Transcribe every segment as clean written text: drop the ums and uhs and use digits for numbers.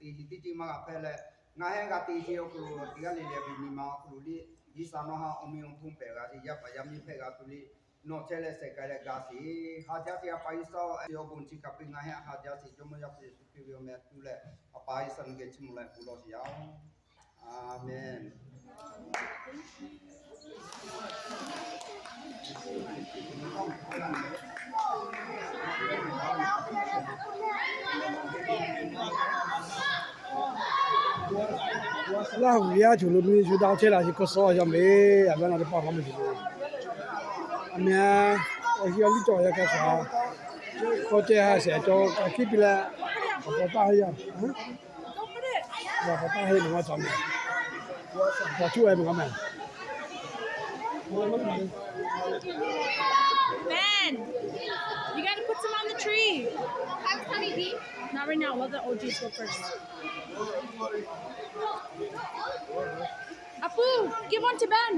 ตีจีมาเพลงาเฮงกตีจีโอคุรุตีกันเลยบินิมาคุรุลียิสานอฮาอมิยงทุ่งเปกาสิยับยามีเพกาตุลีโนเชเลเซกาเลกาสิฮาจาสิอาปายซาเอโอบุนชิกาปิงาเฮฮาจาสิจมุยับสิสุกิวิโอเมตุเลอาปายสันเกชิมุเลปุโลสิยาอาเมน那乌鸦就路边去打起来，就可少一下没，也不那里跑他们去了。阿面，我需要你找一下干啥？我这还是找这边来，我打一下，嗯，我打一下我找你，我就爱不干嘛。Ben, you gotta put some on the tree. Not right now. Let the OGs go first. Apu, give one to Ben.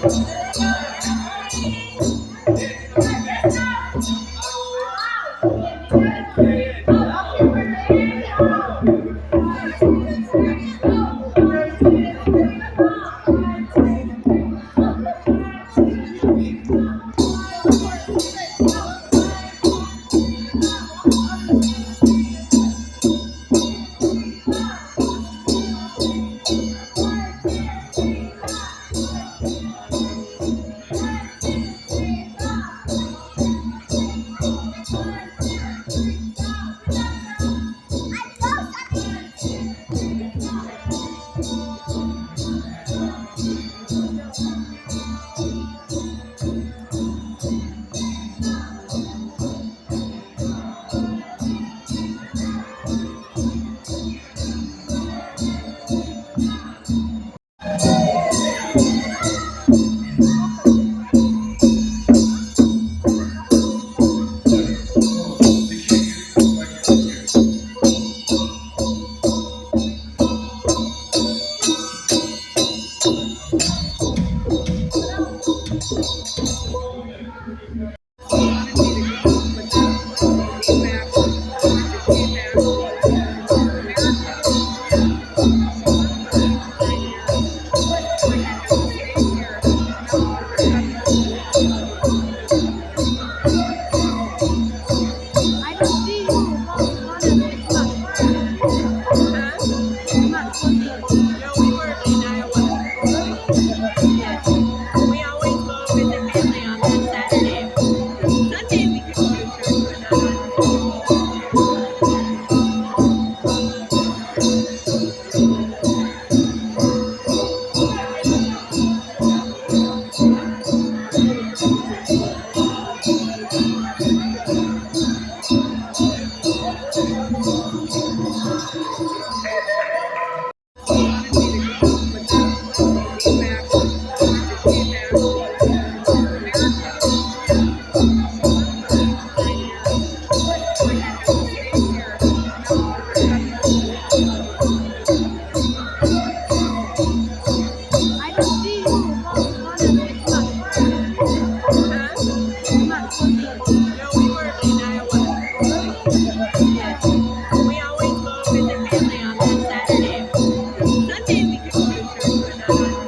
I don't see you. No, we were in Iowa. Yes. We always go visit family on that Saturday. Sunday we could go to church, but not on I don't see you. No, we were in Iowa. Yes. We always go visit family on that Saturday. Sunday we could go to church, but not on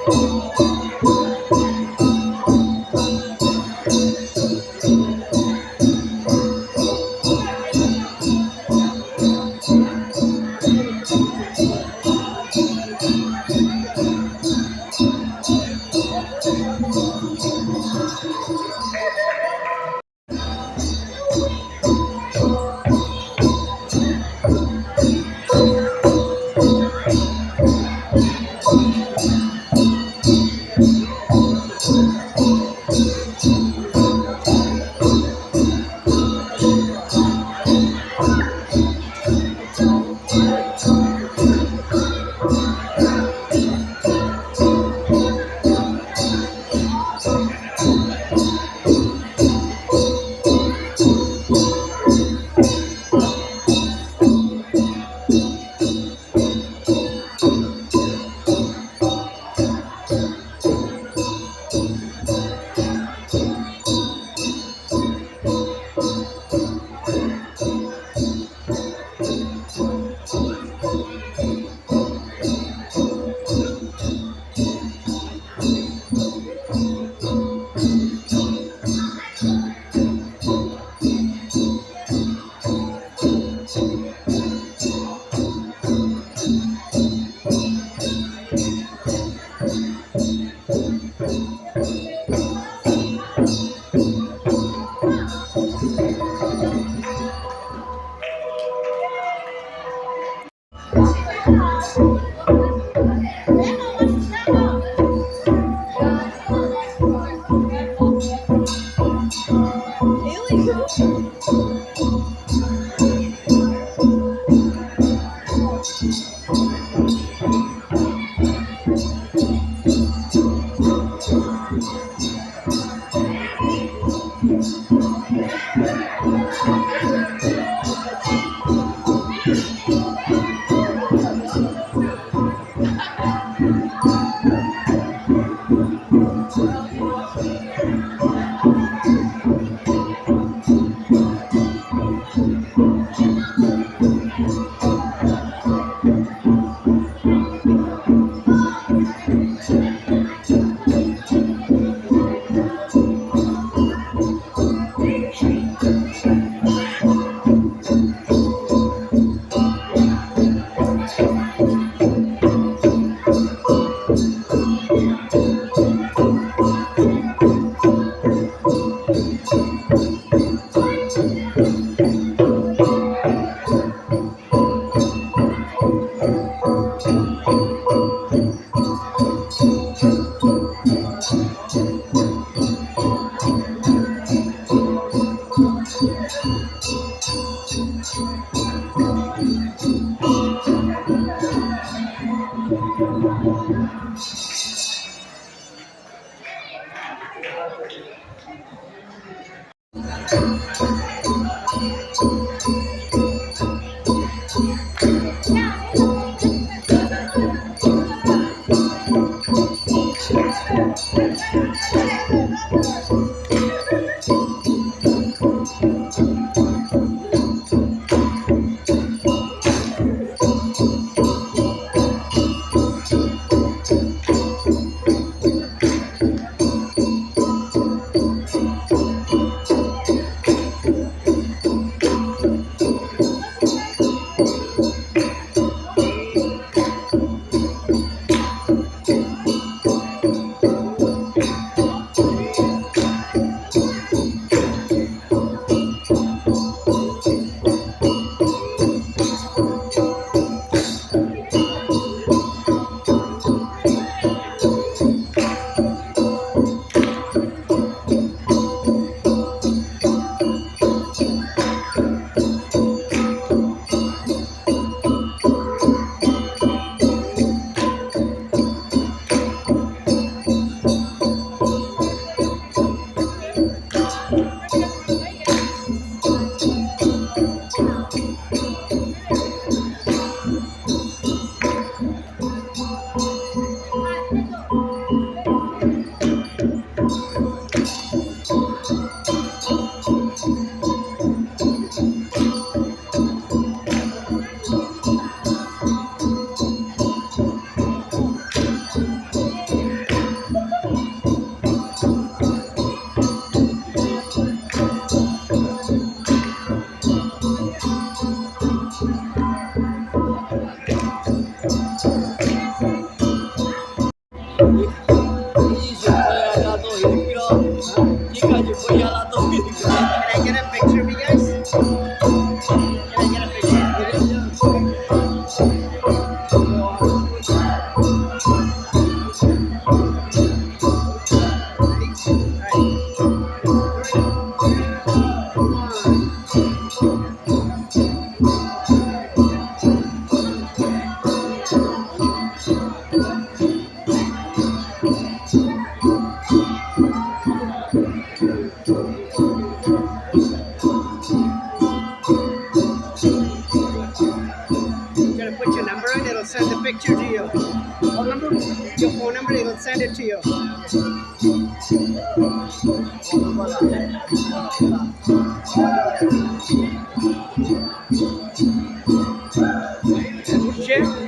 Send the picture to you. Phone number? Your phone number, it'll send it to you. Share?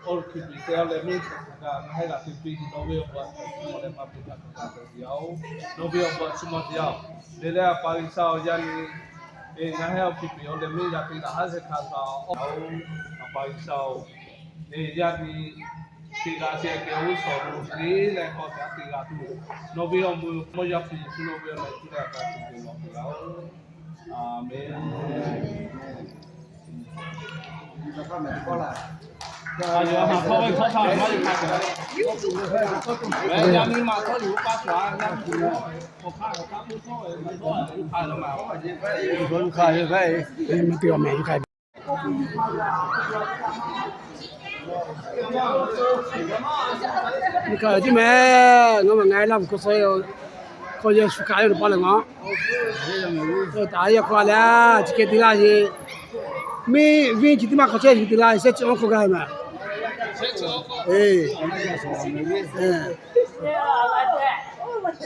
Orchid retail limit hay là TV Nobel buat model public jauh Nobel buat semua jauh. Dia paling sao yang ngahel TV limit yang tidak hasil kata paling sao yang tiga sekian usul ni lekor tiga tu Nobel mau jadi Nobel tidak akan jauh. Amin. Ayo, kauไปเขาทำมาอยู่ข้างไหนยังมีมาเขาอยู่ป้าขวานั่งอยู่เขาข้างเขาไม่ช่วยไม่ช่วยอยู่ข้างแล้วมาคนขายไปมันเกี่ยวแม่ขาย你看，这边我们爱那个所有，好像树干有点把那个，大爷过来，这个地方是，没这地方靠这地方是几万块干嘛？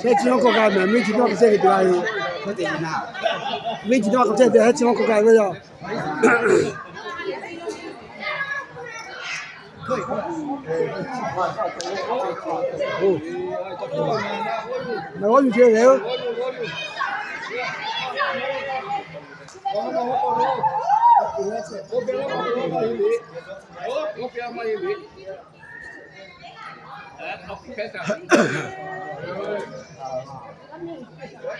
这几万块干嘛？没几万块这个地方，没几万块这个还几万块干嘛呀？那我就觉得，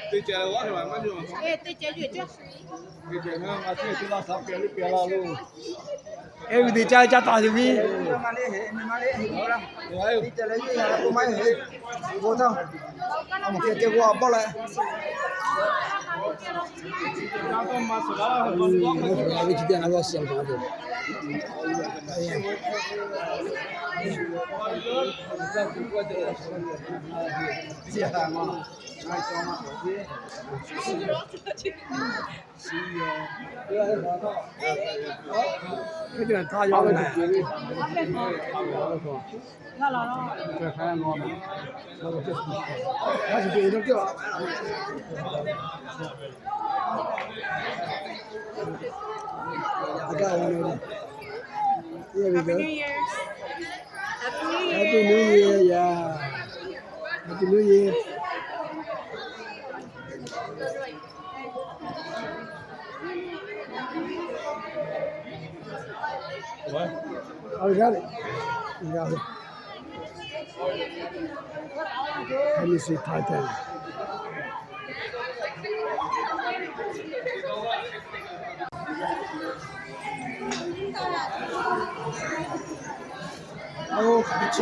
对这我是蛮满意的。哎，对，解决这。对这个我这地方上边的别了路。哎，我得加大TV。đi chơi lấy gì là cô máy hết vô thôi ông kia kia qua bao lại我今天那个香肠的，谢大妈来小马手机这点他要的奶，那老了。这还我们，那个这是，还是别的叫。I got one of them. Here we Happy go. New Year. Happy New Year, yeah. Happy New Year. What? Oh, you got it. You got it. Let me see Titan. Oh, 그렇지.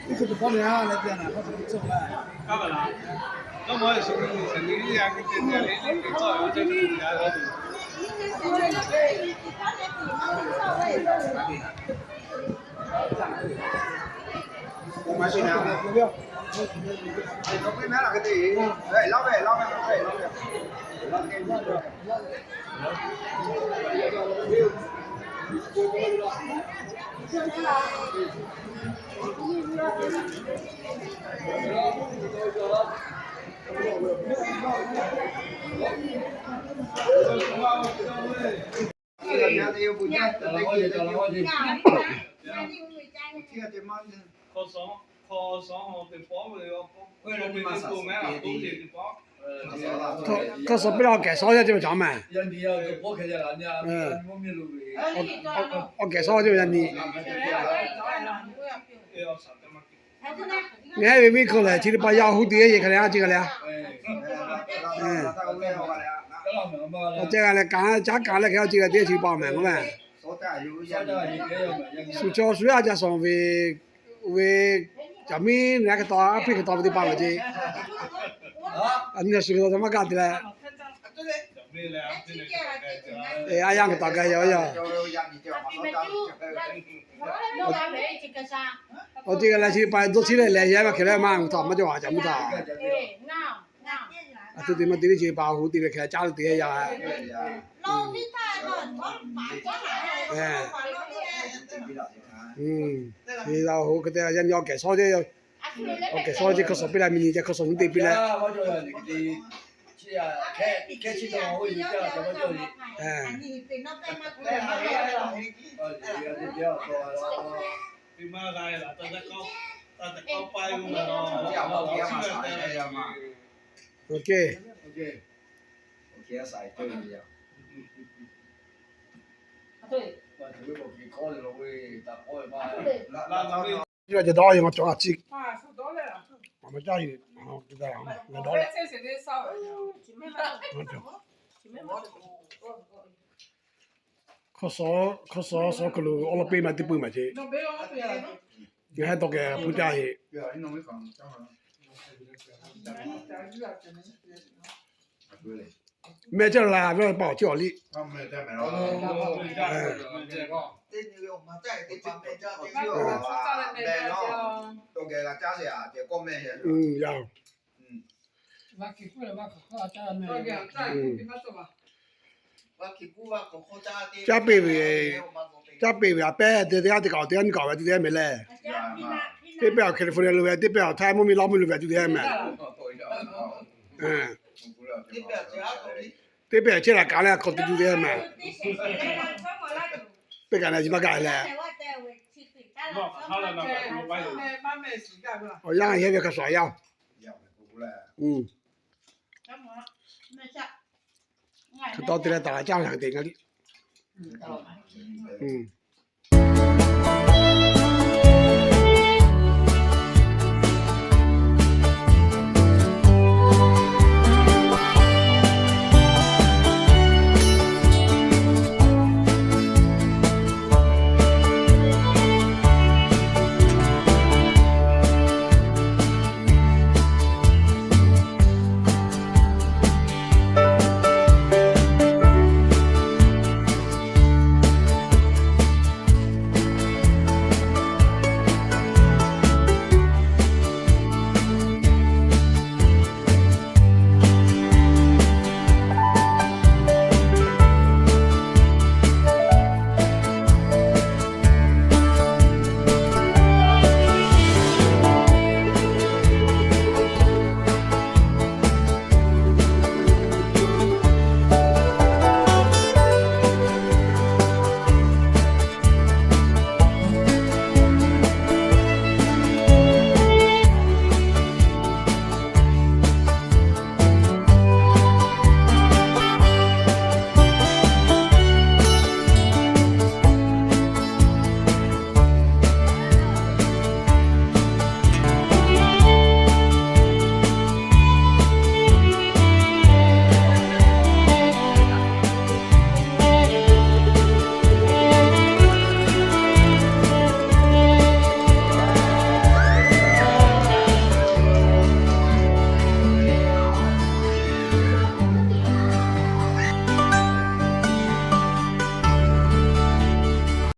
이것도 보면 내 때는 그렇죠. 干嘛啦？那我也是你两个今天你做有这个你来我读。máy gì nào nó cái máy là cái gì đây lau về 家的又不见，这个这个。这这妈的。ခေါ်ဆောင်ဟောတဲ့ပေါ်လို့ရောကိုယ်လည်းကိုမဲတော့တိုးတယ်ဒီပေါ်可是不要改烧一下就讲嘛，人哋又播劇就難呀，冇咩路嘅。我改烧就让你，要啥的嘛你还以为可来，其实把养蝴蝶也可能这个了，我这个嘞干加干了，看这个得去帮忙我们，是教书啊，加上为咱们那个到别个到不得帮了去，啊，你是个他妈干的嘞？哎，俺养个大概要，我这个来去把做起来来，也不开来嘛，我操，没就话讲不着，啊，这他妈得去保护，得开家里得呀，然后个的人要改烧的，我改烧的可说不来，明年就可说你得不来。我做人哋即係開始到可以之後就乜做嘢。ဒီမှာကလည်းတသက်ကောက်ပိုင်လို့တော့ OK， OK，晒对呀。我哋會落去考慮落去搭開嘛。这就导演我抓鸡，我们家里，就这样，我导演，可烧个路，我背嘛得背嘛去，你还多个不加去，你弄没放，讲好了。买这啦，不要报教理，他们在买了。这个嘛，在这边买家这个啊，买了，都给个家里啊，这个买些。要，加背呗，加背呗，背这这样的搞，这样的搞完就这样没嘞，这不要开的福利路呗，这不要太没老没路呗，就这样没，这边这来干了，搞的就这样没，别干了就别干了，我让人家可耍样，他到底来打酱上点个的，